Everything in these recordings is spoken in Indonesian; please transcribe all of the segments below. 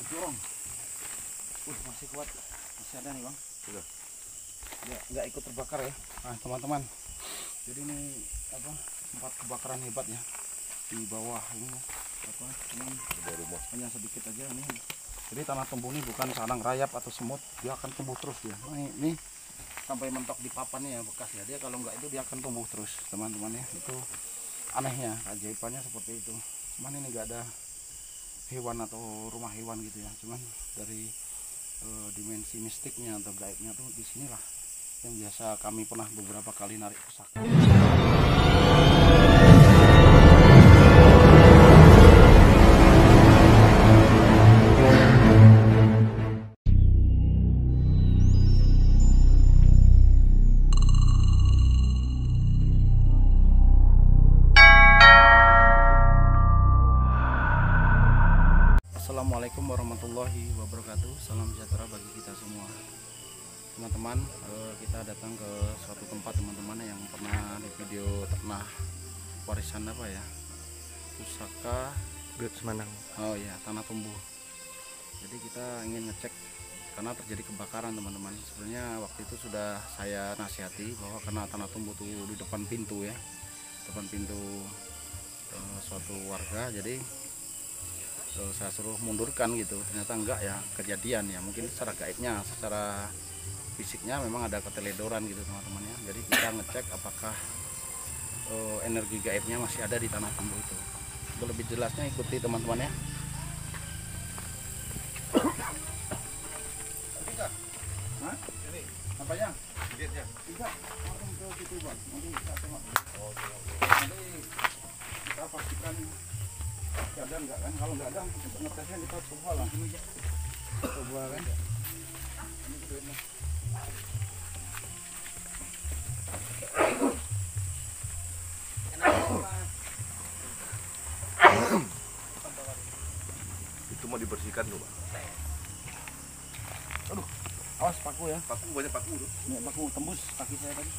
Dorong. Masih kuat. Masih ada nih, Bang. Sudah. Ya, nggak ikut terbakar ya. Nah, teman-teman. Jadi ini apa? Tempat kebakaran hebat ya. Di bawah ini apa? Ini Rumah. hanya sedikit aja nih. Jadi tanah tumbuh ini bukan sarang rayap atau semut, dia akan tumbuh terus dia. Nah, ini sampai mentok di papannya ya bekas ya. Dia kalau nggak itu dia akan tumbuh terus, teman-teman ya. Itu anehnya, keajaibannya seperti itu. Cuman ini nggak ada hewan atau rumah hewan gitu ya. Cuman dari dimensi mistiknya atau gaibnya tuh di sinilah yang biasa kami pernah beberapa kali narik pusaka. Assalamualaikum warahmatullahi wabarakatuh. Salam sejahtera bagi kita semua, teman-teman. Kita datang ke suatu tempat, teman-teman, yang pernah di video tanah warisan apa ya, pusaka Semanang. oh ya, tanah tumbuh. Jadi kita ingin ngecek karena terjadi kebakaran, teman-teman. Sebenarnya waktu itu sudah saya nasihati bahwa karena tanah tumbuh tuh di depan pintu ya, depan pintu suatu warga. Jadi saya suruh mundurkan gitu, ternyata enggak ya, kejadian ya, mungkin secara gaibnya, secara fisiknya memang ada keteledoran gitu, teman-teman ya. Jadi kita ngecek apakah energi gaibnya masih ada di tanah tumbuh itu. Untuk lebih jelasnya ikuti, teman-teman ya. Hah? Ini apanya? Tidak, langsung ke situ, Bang. Nanti kita tengok. Nanti kita pastikan ada enggak kan. Kalau enggak ada, untuk ngetesnya kita coba langsung aja. Coba kan. Ini duitnya. Itu mau dibersihkan tuh, Pak. Aduh, awas paku ya. Paku, banyak paku tuh. Ini paku tembus kaki saya tadi.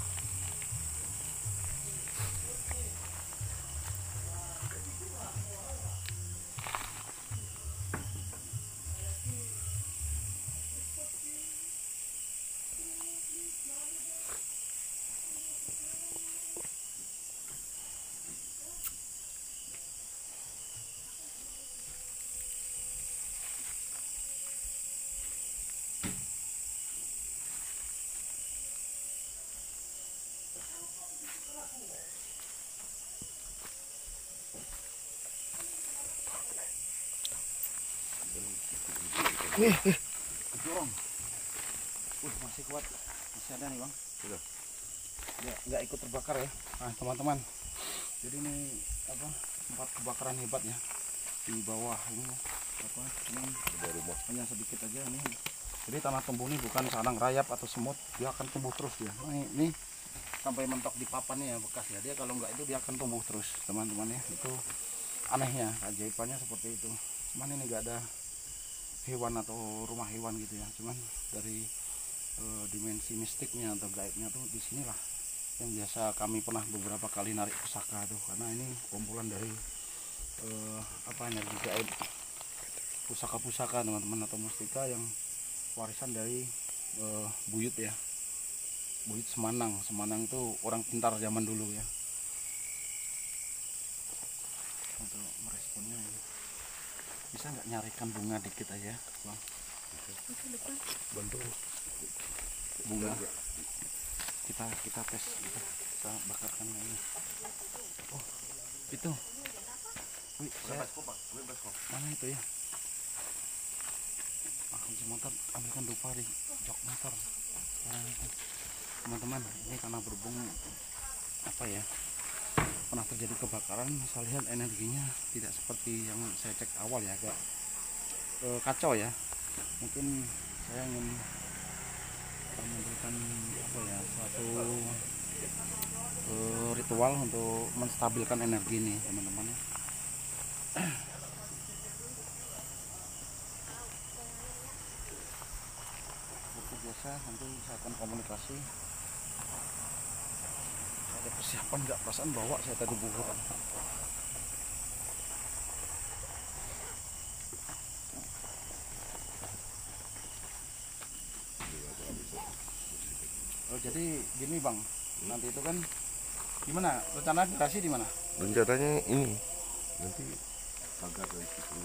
Dorong. Masih kuat. Masih ada nih, Bang. Sudah. Ya, nggak ikut terbakar ya. Nah, teman-teman. Jadi ini apa? Tempat kebakaran hebat ya. Di bawah ini apa? Ini Rumah. hanya sedikit aja nih. Jadi tanah tumbuh ini bukan sarang rayap atau semut, dia akan tumbuh terus dia. Nah, ini sampai mentok di papannya ya bekas ya. Dia kalau nggak itu dia akan tumbuh terus, teman-teman ya. Itu anehnya, keajaibannya seperti itu. Cuman ini nggak ada hewan atau rumah hewan gitu ya. Cuman dari dimensi mistiknya atau gaibnya tuh di sinilah yang biasa kami pernah beberapa kali narik pusaka tuh, karena ini kumpulan dari apa, energi gaib, pusaka-pusaka, teman-teman, atau mustika yang warisan dari buyut ya, buyut Semanang. Semanang itu orang pintar zaman dulu ya. Untuk meresponnya ya, bisa nggak nyarikan bunga dikit aja, Bang? Bantu. Bunga kita tes, kita bakarkan ini. Oh, itu. Wih, saya mana itu ya? Kunci motor ambilkan lupa di jok motor. Sekarang itu, teman-teman, ini karena berhubung apa ya, pernah terjadi kebakaran. Saya lihat energinya tidak seperti yang saya cek awal ya, agak kacau ya. Mungkin saya ingin memberikan apa ya, suatu ritual untuk menstabilkan energi ini, teman-teman. Seperti biasa, nanti saya akan komunikasi. Ada persiapan nggak? Perasaan bawa saya tadi buburan. jadi gini bang, nanti itu kan gimana rencana garasi di mana? Rencananya ini nanti pagar dari situ,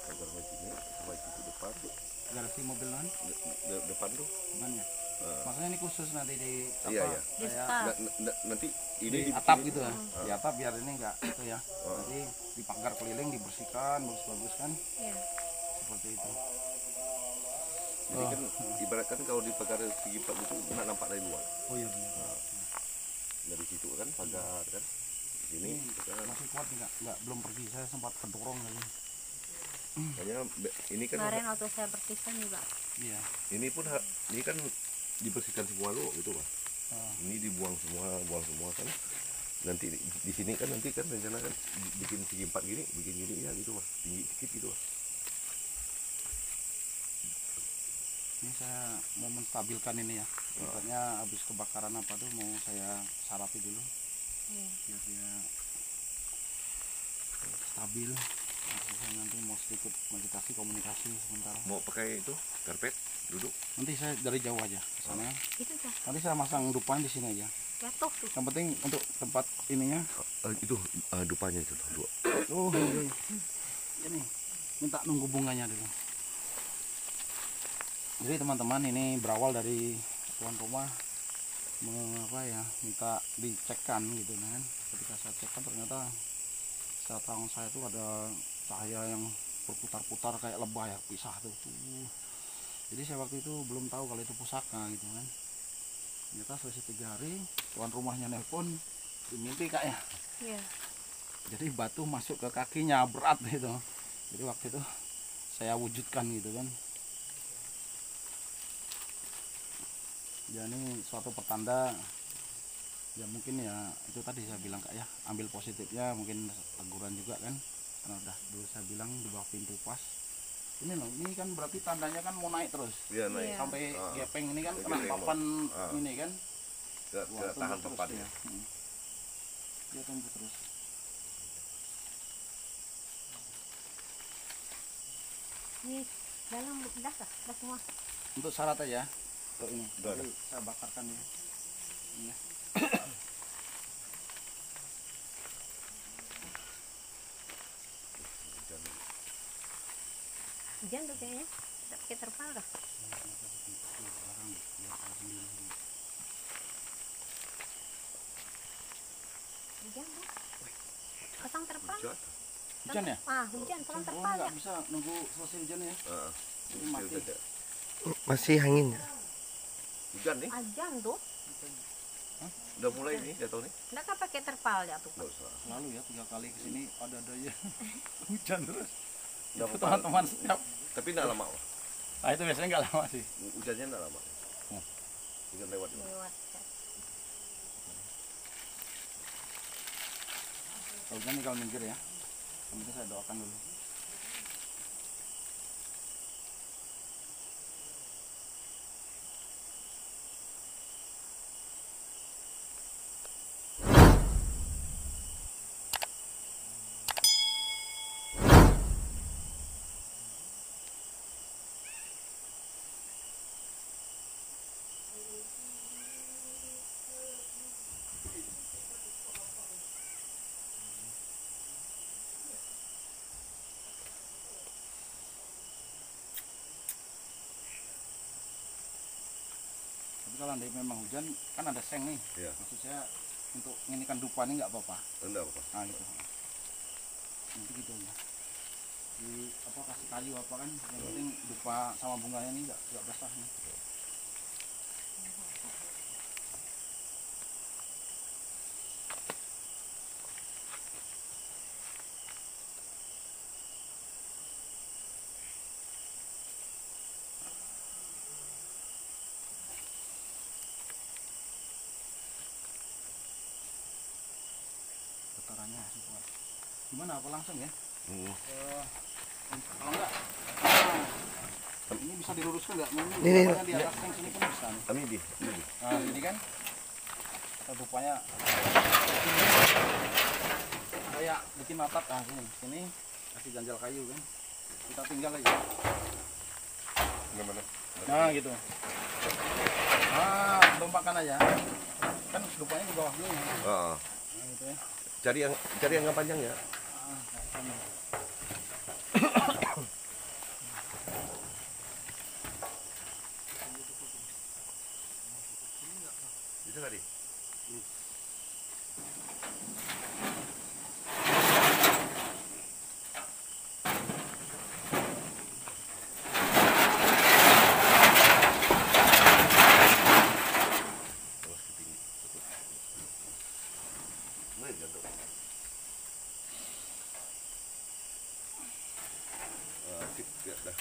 pagar dari sini sampai situ depan, Garasi mobil kan? depan tuh. Mana? Maksudnya ini khusus nanti di Iya, iya. kayak Nanti di ini atap gitu ya, di atap biar ini enggak itu ya. Nanti di pagar keliling dibersihkan, bagus-bagus kan, Iya. seperti itu. Jadi kan ibaratkan kalau di pagar segi empat itu nggak nampak dari luar. Oh iya benar. Dari situ kan pagar kan. Sini kita kan Masih kuat nggak belum pergi, saya sempat kedorong lagi. hanya ini kan Kemarin waktu saya berpisah nih Pak. Iya. ini pun ini kan dibersihkan semua lo gitu Pak. Ini dibuang semua kan. Nanti di sini kan nanti kan rencana kan bikin segi empat gini, bikin gini ya gitu Pak. Tinggi sedikit gitu Pak. Ini saya mau menstabilkan ini ya. Ibaratnya habis kebakaran apa tuh mau saya sarapi dulu Iya. biar dia stabil. Saya nanti mau sedikit meditasi komunikasi sebentar. Mau pakai itu karpet duduk. Nanti saya dari jauh aja ke sana. Itu Pak. Nanti saya masang dupan di sini aja. Jatuh tuh. Yang penting untuk tempat ininya. Itu dupanya itu dua. Oh iya. Ini minta nunggu bunganya dulu. Jadi teman-teman ini berawal dari tuan rumah minta dicekkan gitu kan. Ketika saya cekkan ternyata saat tangan saya itu ada cahaya yang berputar-putar kayak lebah ya, pisah tuh. Jadi saya waktu itu belum tahu kalau itu pusaka gitu kan. Ternyata selisih 3 hari tuan rumahnya nelpon di mimpi kak ya. Iya. Jadi batu masuk ke kakinya berat gitu. Jadi waktu itu saya wujudkan gitu kan. Ya ini suatu pertanda ya, mungkin ya itu tadi saya bilang kak ya, ambil positifnya, mungkin teguran juga kan, karena udah dulu saya bilang di bawah pintu pas ini loh, ini kan berarti tandanya kan mau naik terus. Iya naik. Iya. Sampai gepeng ini kan kena Gepeng, papan ah. ini kan. Gak Wah, tumbuh tahan terus tempatnya. dia. Dia tumbuh terus. Ini dalam udah kah? Udah semua. Untuk syarat aja untuk ini. Udah, Jadi saya bakarkan ya. Ini ya. Hujan tuh kayaknya. Udah pakai terpal kah? Hujan tuh. Pasang terpal. Hujan. Hujan ya? Hujan, pasang Oh terpal ya. nggak bisa nunggu selesai hujan ya. Ini mati. Masih angin ya? Hujan nih, Hujan tuh. udah mulai nih jatuh nih. Enggak kan pakai terpal ya tuh. Nggak usah. Selalu ya 3 kali kesini ada ya hujan terus. Nggak Itu apa-apa. teman-teman setiap. Tapi nggak lama Pak. Nah itu biasanya nggak lama sih. Hujannya nggak lama. Hujan lewat. Lewat. Kalau hujan nih kalau minggir ya. Nanti saya doakan dulu. Tapi kalau nanti memang hujan kan ada seng nih. Iya. Maksud saya untuk nginikan dupa ini nggak apa-apa. Enggak apa-apa. Nah gitu. Nanti gitu aja. Di apa kasih kayu apa kan, yang penting dupa sama bunganya ini nggak basah nih. Getarannya masih kuat. Gimana apa langsung ya? Kalau enggak, ini bisa diluruskan nggak? Ini. Dupanya di atas yang sini pun bisa nih. Ini di. Nah ini kan, kita dupanya kayak bikin atap. Nah sini kasih ganjal kayu kan. Kita tinggal aja. Gimana? Nah gitu. Tumpahkan aja. Kan lupanya di bawah dulu. Ah, Nah, gitu ya. cari yang panjang ya. Bisa nggak di? Awas ketinggi. Nah, jatuh. Sip, ya dah.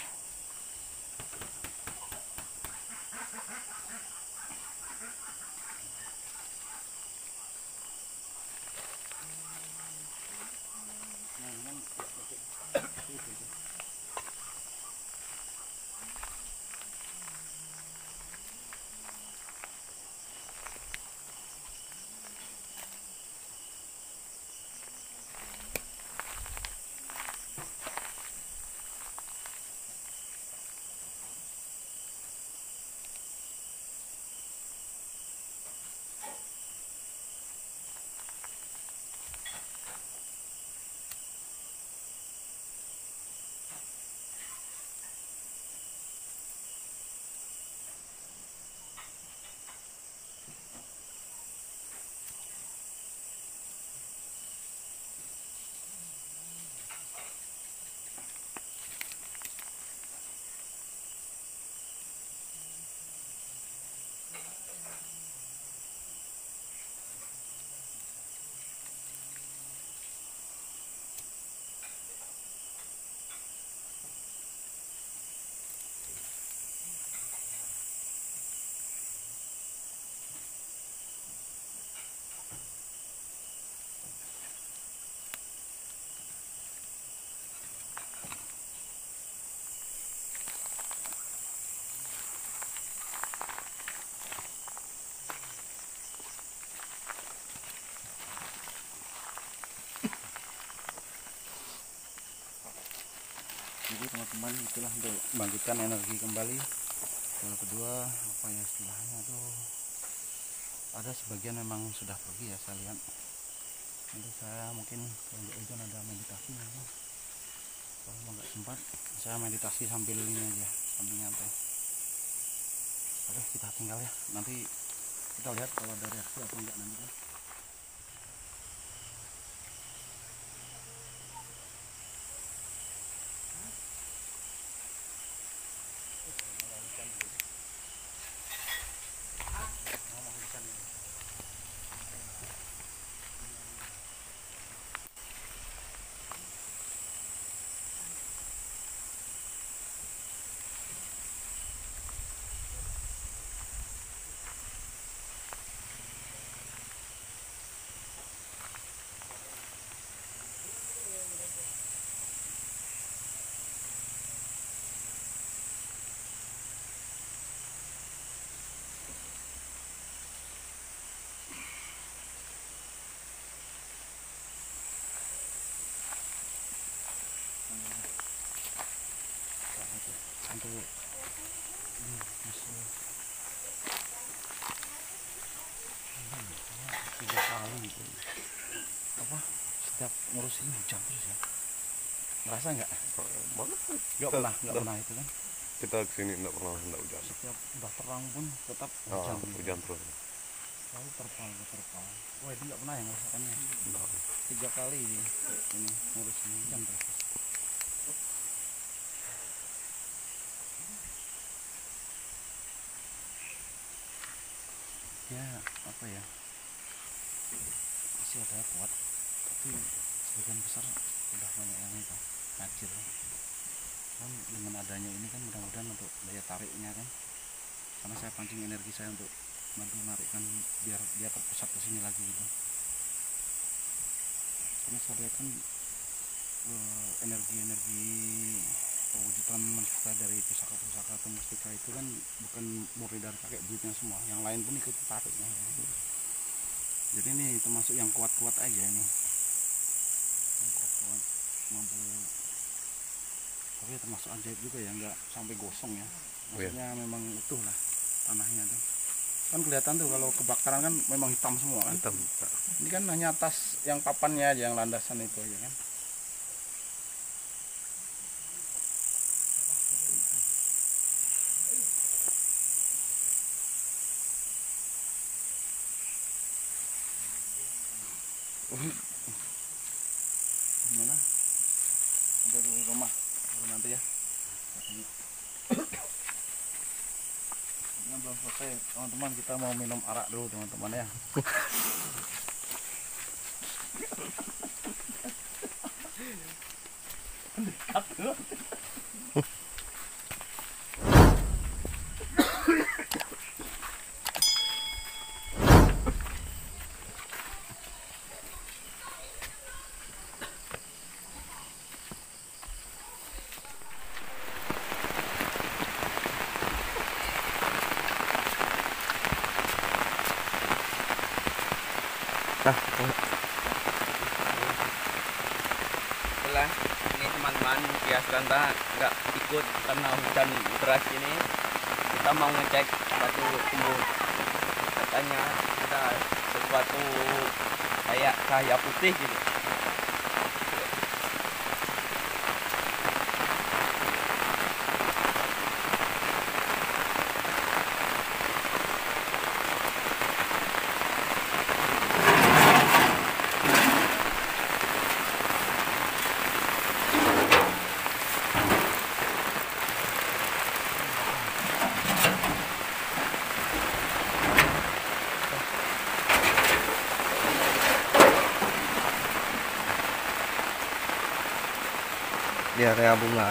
Jadi teman-teman, itulah untuk membangkitkan energi kembali. Yang kedua, apa ya istilahnya tuh, ada sebagian memang sudah pergi ya, saya lihat. Nanti saya mungkin kalau di hujan ada meditasi ya. Kalau nggak sempat, saya meditasi sambil ini aja, sambil nyantai. Oke, kita tinggal ya. Nanti kita lihat kalau ada reaksi atau enggak nanti kan. Untuk masih 3 kali gitu. Apa setiap ngurusin hujan terus ya, ngerasa nggak? Mana? Nggak pernah itu kan, Kita kesini nggak pernah hujan. setiap udah terang pun tetap Ah, hujan gitu. hujan terus. Selalu terpal. Wah, itu nggak pernah ya ngerasakannya. 3 kali ini ngurusin hujan terus. Ya apa ya, masih ada kuat, tapi sebagian besar udah banyak yang itu ngacir kan. Dengan adanya ini kan mudah-mudahan untuk daya tariknya kan, karena saya pancing energi saya untuk bantu narikkan biar dia terpusat ke sini lagi gitu. Karena saya lihat kan energi-energi perwujudan kita dari pusaka-pusaka atau mustika itu kan bukan murni dari kakek buyutnya semua, yang lain pun ikut tarik ya. Jadi ini termasuk yang kuat-kuat aja ini, yang kuat-kuat mampu, tapi termasuk ajaib juga ya, nggak sampai gosong ya, maksudnya memang utuh lah. tanahnya tuh. Kan kelihatan tuh kalau kebakaran kan memang hitam semua kan. Hitam. Ini kan hanya atas yang papannya aja, yang landasan itu aja kan. Gimana? Udah di rumah nanti ya. Ini belum selesai teman-teman, kita mau minum arak dulu teman-teman ya. Nah, Setelah ini teman-teman Kias Ganta nggak ikut karena hujan deras ini, kita mau ngecek batu tumbuh. Katanya ada sesuatu kayak cahaya putih gitu. di area bunga.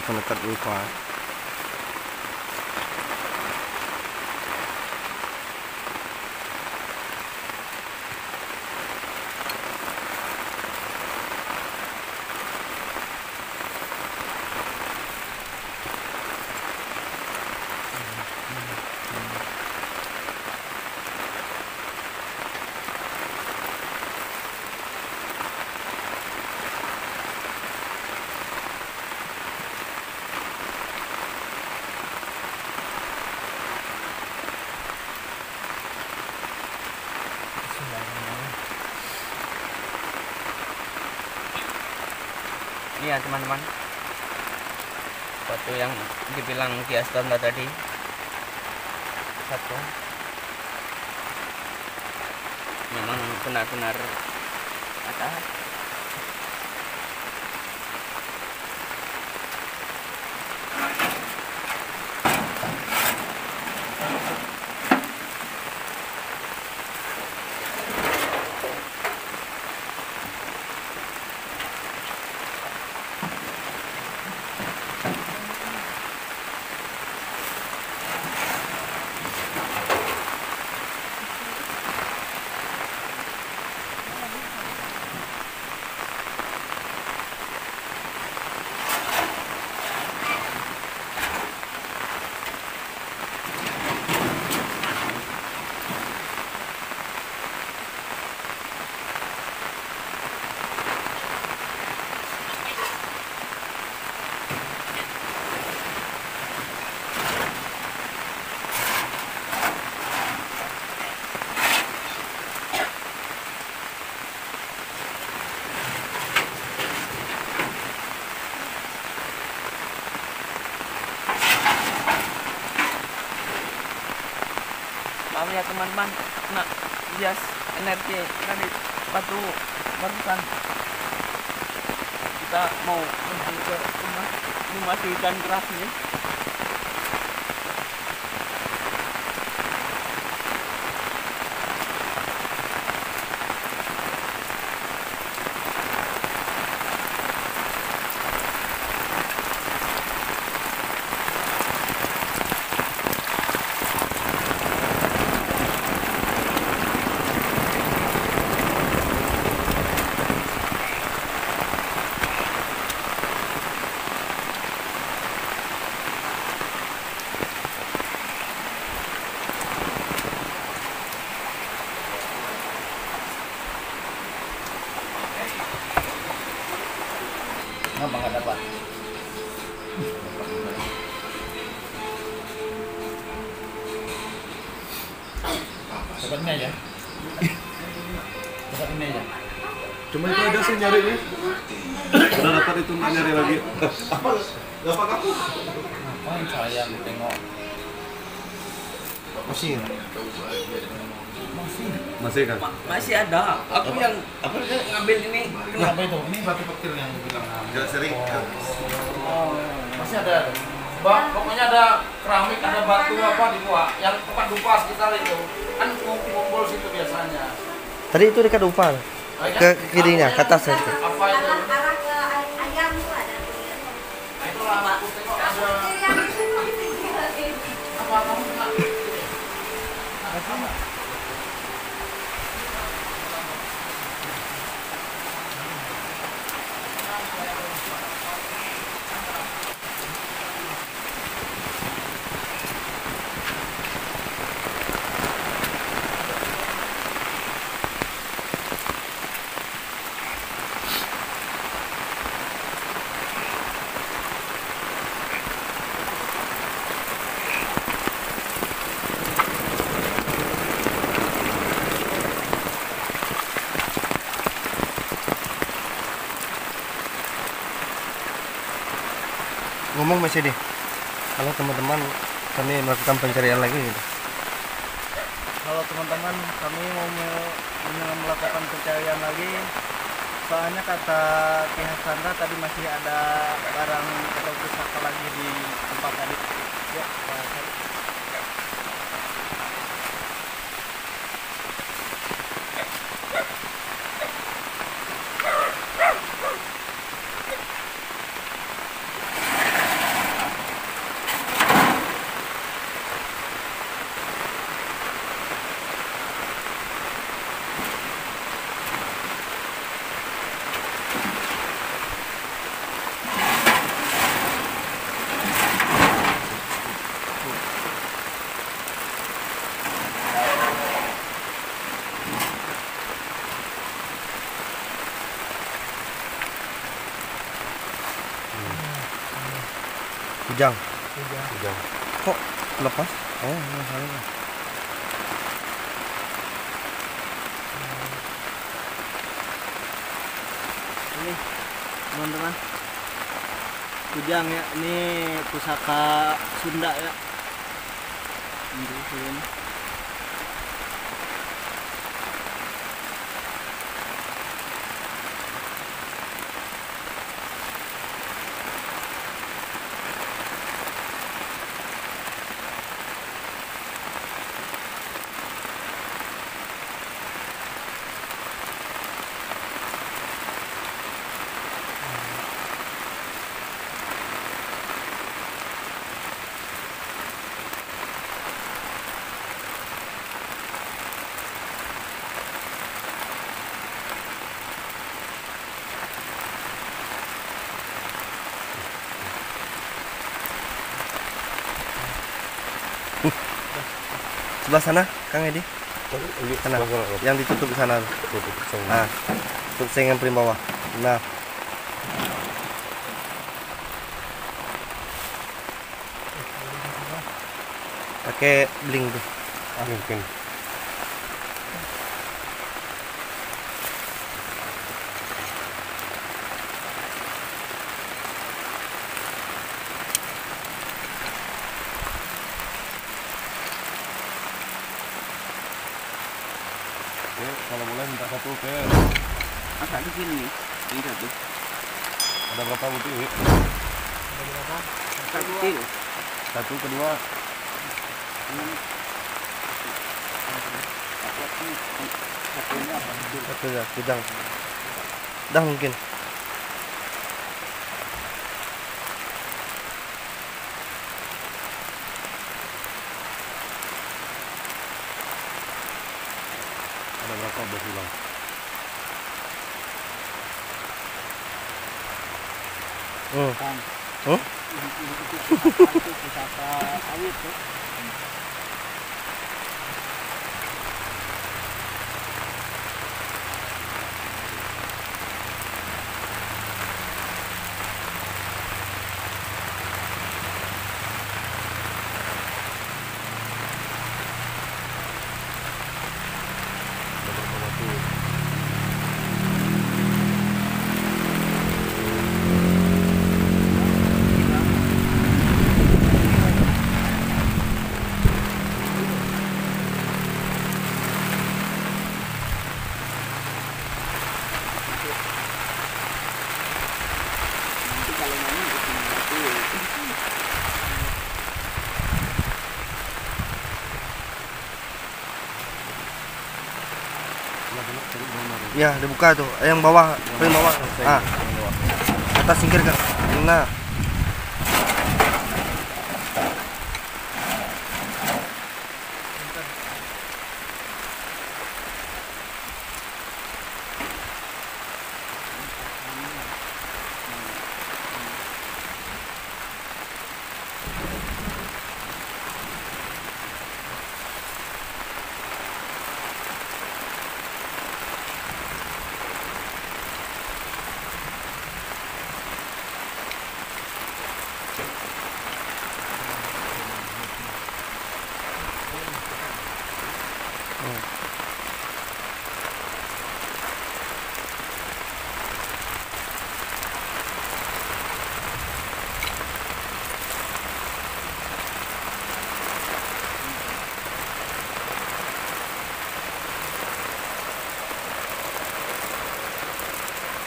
Dekat Ulfa. Ini ya teman-teman, batu yang dibilang Kias Ganta tadi, satu memang benar-benar ada. Maaf ya teman-teman, kena bias energi dari batu barusan. Kita mau menuju ke rumah, ini masih hujan keras nih. Kenapa nggak dapat? Dapat ini aja. Dapat ini aja. Cuma itu aja sih nyari nih. Udah dapat itu nggak nyari lagi. Apa? Gak apa kamu? Ngapain saya tengok Mesin. Masih kan? Masih ada. Aku yang apa ngambil ini. apa itu? Ini batu petir yang bilang. Gak sering. Masih ada. Pokoknya ada keramik, ada batu apa di gua yang tempat dupa sekitar itu. Kan ngumpul situ biasanya. Tadi itu dekat Upar. Ke kirinya, ke atas itu. Apa itu? Arah ke ayam tuh ada. Nah, itulah aku tengok ada apa kamu kena? Ngomong masih deh. Kalau teman-teman kami melakukan pencarian lagi gitu. Kalau teman-teman kami mau melakukan pencarian lagi, soalnya kata pihak Sandra tadi masih ada barang atau pusaka lagi di tempat tadi. Ya, Pak. Ujang. Udah. Kok lepas? Oh, masalahnya. Ini teman-teman, kujang ya, ini pusaka Sunda ya. Ini. Sebelah sana, Kang Edi. Sana. Yang ditutup di sana. Ah, tutup seng yang paling bawah. Nah. Pakai bling tuh. Mungkin. Kalau boleh minta satu ke. Masa di sini nih. Ini satu. Ada berapa butir? Satu kecil. Satu, kedua. Satu ya, Ujang. Dah mungkin. Ada berapa berhilang? Huh? Itu pusaka awit tuh. Ya, dibuka tuh. Yang bawah, paling bawah. Ah. Atas singkirkan. Nah.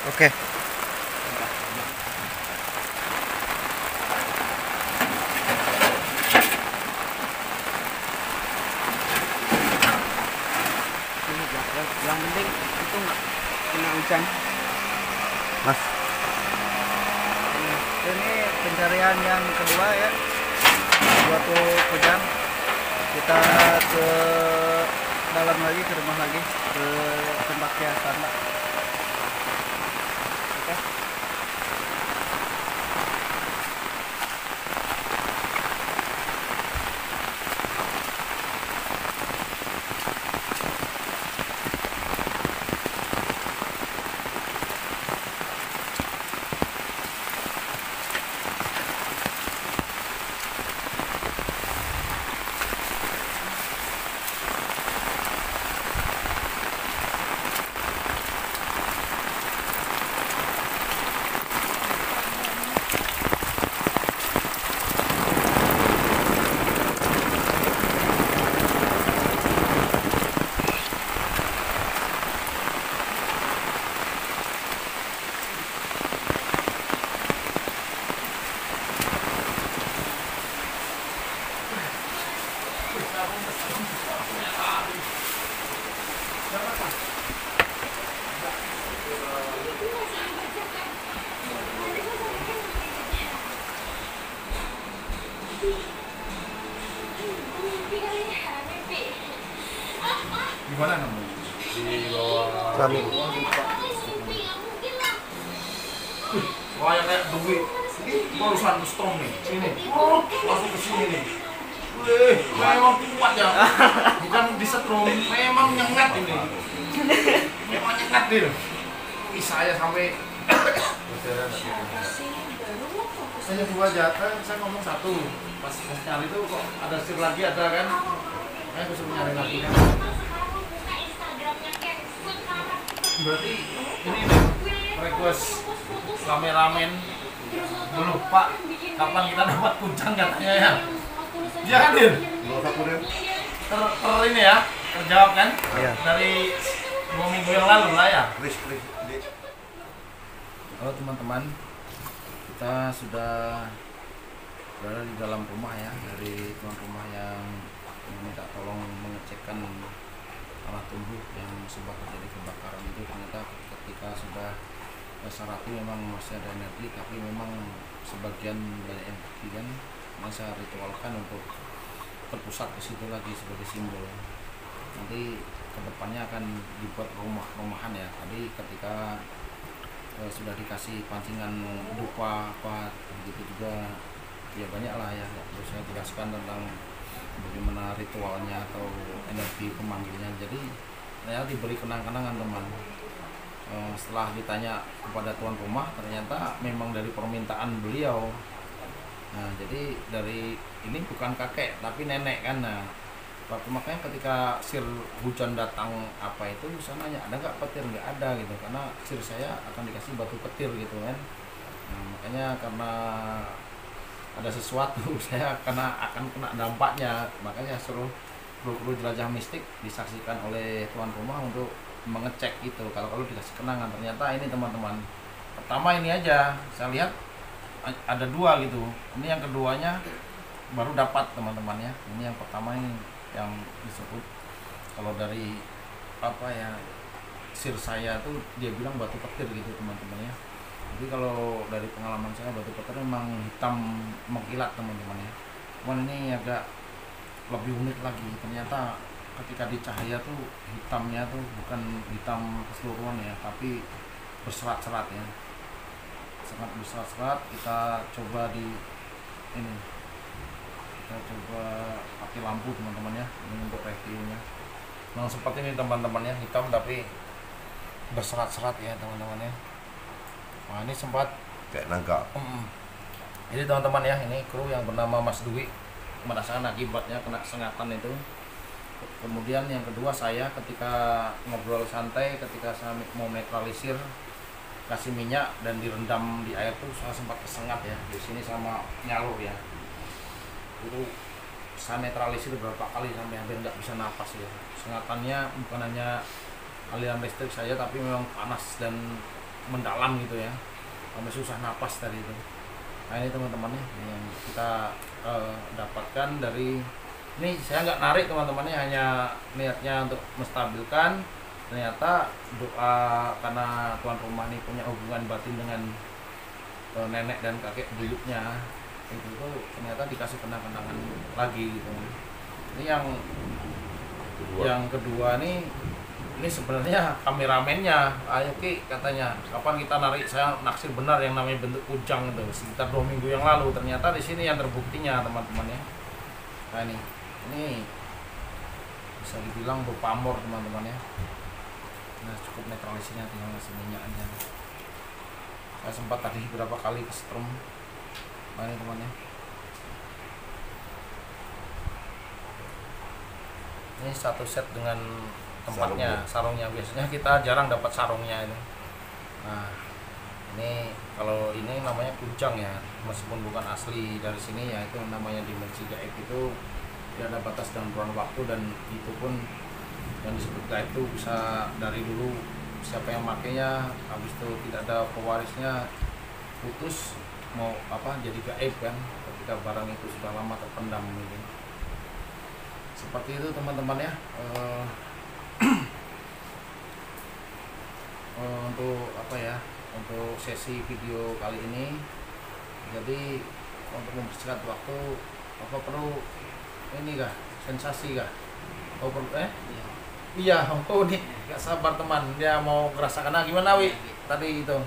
Oke. Yang penting itu nggak kena hujan. Mas. Ini pencarian yang kedua ya, suatu kejam kita ke dalam lagi, ke rumah lagi, ke tempat biasa. Gimana kamu? Di bawah Kami. Wah, yang kayak duit. Barusan strong nih. Sini. Masuk ke sini nih. Wih, memang kuat ya. Bukan disetrum, memang nyengat ini. Memang nyengat dia. Ih, saya sampai saya dua jatah, saya ngomong satu. Pas nyari itu kok ada sir lagi ada kan? Saya suruh nyari lagi kan. Berarti ini nih request rame-ramen dulu Pak, kapan kita dapat puncak katanya ya? Iya kan Dir? Ini ya, terjawab kan? Iya. Dari 2 minggu yang lalu lah ya. Halo teman-teman, kita sudah berada di dalam rumah ya, dari tuan rumah yang meminta tolong mengecekkan tanah tumbuh yang sempat terjadi kebakaran itu. Ternyata ketika sudah Sarati memang masih ada energi, tapi memang sebagian banyak yang pergi kan. Masa ritualkan untuk terpusat ke situ lagi sebagai simbol. Nanti kedepannya akan dibuat rumah-rumahan ya. Tadi ketika sudah dikasih pancingan dupa apa begitu juga ya, banyak lah ya. Terus saya jelaskan tentang bagaimana ritualnya atau energi pemanggilnya. Jadi saya diberi kenang-kenangan teman. Setelah ditanya kepada tuan rumah, ternyata memang dari permintaan beliau. Nah, jadi dari ini bukan kakek tapi nenek kan. Nah, waktu makanya ketika sir hujan datang apa itu, saya nanya ada nggak petir, nggak ada gitu, karena sir saya akan dikasih batu petir gitu kan. Nah, makanya karena ada sesuatu saya akan kena dampaknya, makanya suruh kru jelajah mistik disaksikan oleh tuan rumah untuk mengecek itu kalau dikasih kenangan. Ternyata ini teman-teman, pertama ini aja saya lihat ada 2 gitu, ini yang keduanya baru dapat teman-teman ya. Ini yang pertama ini yang disebut kalau dari apa ya, naksir saya tuh dia bilang batu petir gitu teman-teman ya. Jadi kalau dari pengalaman saya batu petir memang hitam mengkilat teman-teman ya. Cuman ini agak lebih unik lagi, ternyata ketika di cahaya tuh hitamnya tuh bukan hitam keseluruhan ya, tapi berserat-serat ya, sangat berserat-serat. Kita coba di ini, kita coba pakai lampu teman-teman ya, ini untuk reviewnya. Memang seperti ini teman-teman ya, hitam tapi berserat-serat ya teman-teman ya. Nah ini sempat kayak nangka. Jadi teman-teman ya, ini kru yang bernama Mas Dwi merasakan akibatnya kena sengatan itu. Kemudian yang kedua saya ketika ngobrol santai, ketika saya mau netralisir kasih minyak dan direndam di air tuh saya sempat kesengat ya di sini sama nyalur ya. Itu saya netralisir beberapa kali sampai hampir nggak bisa napas ya. Sengatannya bukan hanya aliran listrik saya tapi memang panas dan mendalam gitu ya, sampai susah napas tadi itu. Nah ini teman-teman yang kita dapatkan dari ini, saya nggak narik teman-temannya, hanya niatnya untuk menstabilkan. Ternyata doa karena tuan rumah ini punya hubungan batin dengan nenek dan kakek buyutnya itu tuh ternyata dikasih kenang-kenangan lagi gitu. Ini yang kedua nih, ini sebenarnya kameramennya, ayo Ki katanya kapan kita narik, saya naksir benar yang namanya bentuk kujang itu sekitar 2 minggu yang lalu. Ternyata di sini yang terbuktinya teman-teman ya. Nah ini bisa dibilang berpamor teman-teman ya. Nah cukup netralisirnya, tinggal ngasih minyak aja. Saya sempat tadi berapa kali ke strum. Nah ini teman ya, ini satu set dengan tempatnya, sarungnya. Biasanya kita jarang dapat sarungnya ini. Nah ini kalau ini namanya kujang ya, meskipun bukan asli dari sini ya, itu namanya dimensi gaib. Itu tidak ada batas dan ruang waktu, dan itu pun yang disebut gaib itu bisa dari dulu siapa yang makainya, habis itu tidak ada pewarisnya, putus mau apa jadi gaib kan ketika barang itu sudah lama terpendam gitu. Seperti itu teman-teman ya. Untuk apa ya, untuk sesi video kali ini, jadi untuk mempersingkat waktu, apa perlu ini kah sensasi kah? Oh perlu iya, oh nih gak sabar teman, dia mau merasakan. Nah gimana Wi tadi itu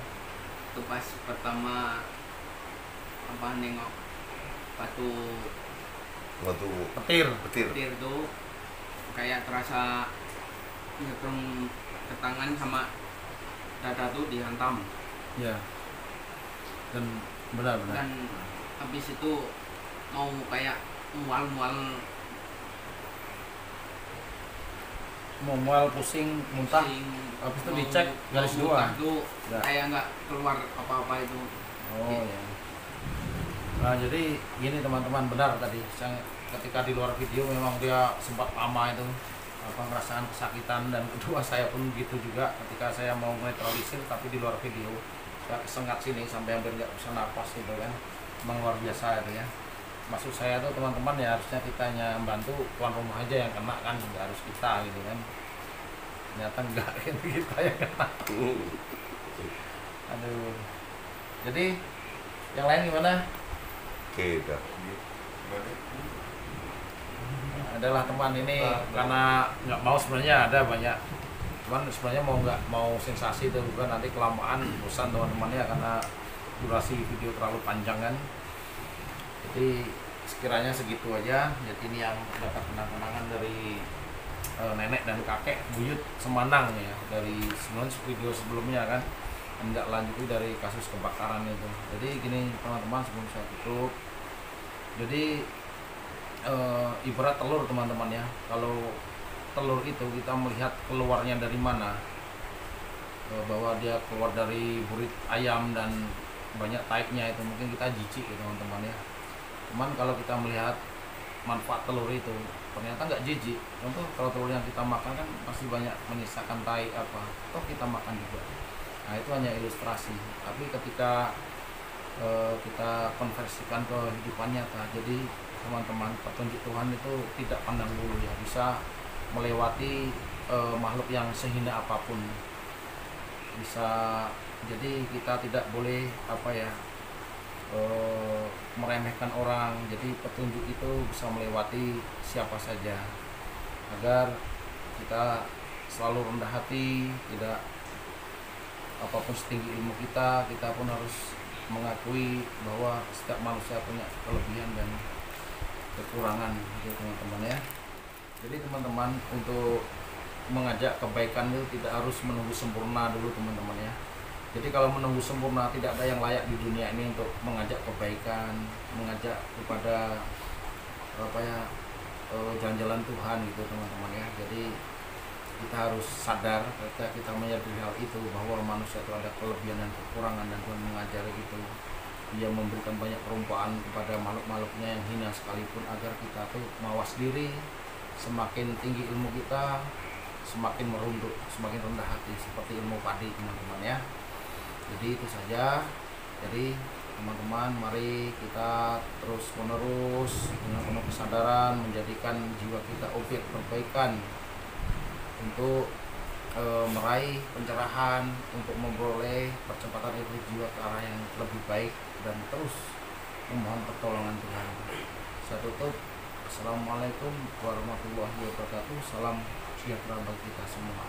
pas pertama apa nengok batu petir petir tuh kayak terasa nyetrem ke tangan sama dada tuh dihantam ya, dan benar-benar dan habis itu mau kayak mual pusing muntah, habis itu dicek garis 2 tuh ya. Kayak nggak keluar apa-apa itu. Oh ya. Nah jadi gini teman-teman, benar tadi saya ketika di luar video memang dia sempat lama itu apa ngerasakan kesakitan, dan kedua saya pun gitu juga ketika saya mau netralisir tapi di luar video saya kesengat sini sampai hampir nggak bisa napas gitu kan. Memang luar biasa itu ya. Maksud saya tuh teman-teman ya, harusnya kita hanya membantu tuan rumah aja yang kena kan, nggak harus kita gitu kan. Ternyata enggak, kita yang kena. Aduh. Jadi yang lain gimana? Oke, dah. Adalah teman ini karena nggak mau, sebenarnya ada banyak, cuman sebenarnya nggak mau sensasi itu bukan, nanti kelamaan bosan teman-teman ya karena durasi video terlalu panjang kan. Jadi sekiranya segitu aja. Jadi ini yang dapat kenang-kenangan dari nenek dan kakek buyut Semanang ya, dari video sebelumnya kan, enggak lanjuti dari kasus kebakaran itu. Jadi gini teman-teman, sebelum saya tutup, jadi ibarat telur teman-teman ya, kalau telur itu kita melihat keluarnya dari mana, bahwa dia keluar dari burit ayam dan banyak taiknya, itu mungkin kita jijik ya teman-teman ya. Cuman kalau kita melihat manfaat telur itu, ternyata nggak jijik. Contoh kalau telur yang kita makan kan pasti banyak menyisakan taik apa, toh kita makan juga. Nah itu hanya ilustrasi, tapi ketika kita konversikan ke kehidupan nyata, jadi teman-teman, petunjuk Tuhan itu tidak pandang bulu ya, bisa melewati makhluk yang sehina apapun. bisa, jadi kita tidak boleh meremehkan orang. Jadi petunjuk itu bisa melewati siapa saja, agar kita selalu rendah hati, tidak apapun setinggi ilmu kita pun harus mengakui bahwa setiap manusia punya kelebihan dan kekurangan gitu teman-teman ya. Jadi teman-teman, untuk mengajak kebaikan itu tidak harus menunggu sempurna dulu teman-teman ya. Jadi kalau menunggu sempurna, tidak ada yang layak di dunia ini untuk mengajak kebaikan, mengajak kepada jalan-jalan Tuhan gitu teman-teman ya. Jadi kita harus sadar ketika kita menyadari hal itu, bahwa manusia itu ada kelebihan dan kekurangan, dan Tuhan mengajari itu. Dia memberikan banyak perumpamaan kepada makhluk-makhluknya yang hina sekalipun, agar kita tuh mawas diri. Semakin tinggi ilmu kita, semakin merunduk, semakin rendah hati, seperti ilmu padi teman-teman ya. Jadi itu saja. Jadi teman-teman, mari kita terus menerus dengan penuh kesadaran menjadikan jiwa kita objek perbaikan, untuk meraih pencerahan, untuk memperoleh percepatan itu jiwa ke arah yang lebih baik, dan terus memohon pertolongan Tuhan. Saya tutup. Assalamualaikum warahmatullahi wabarakatuh. Salam sejahtera bagi kita semua.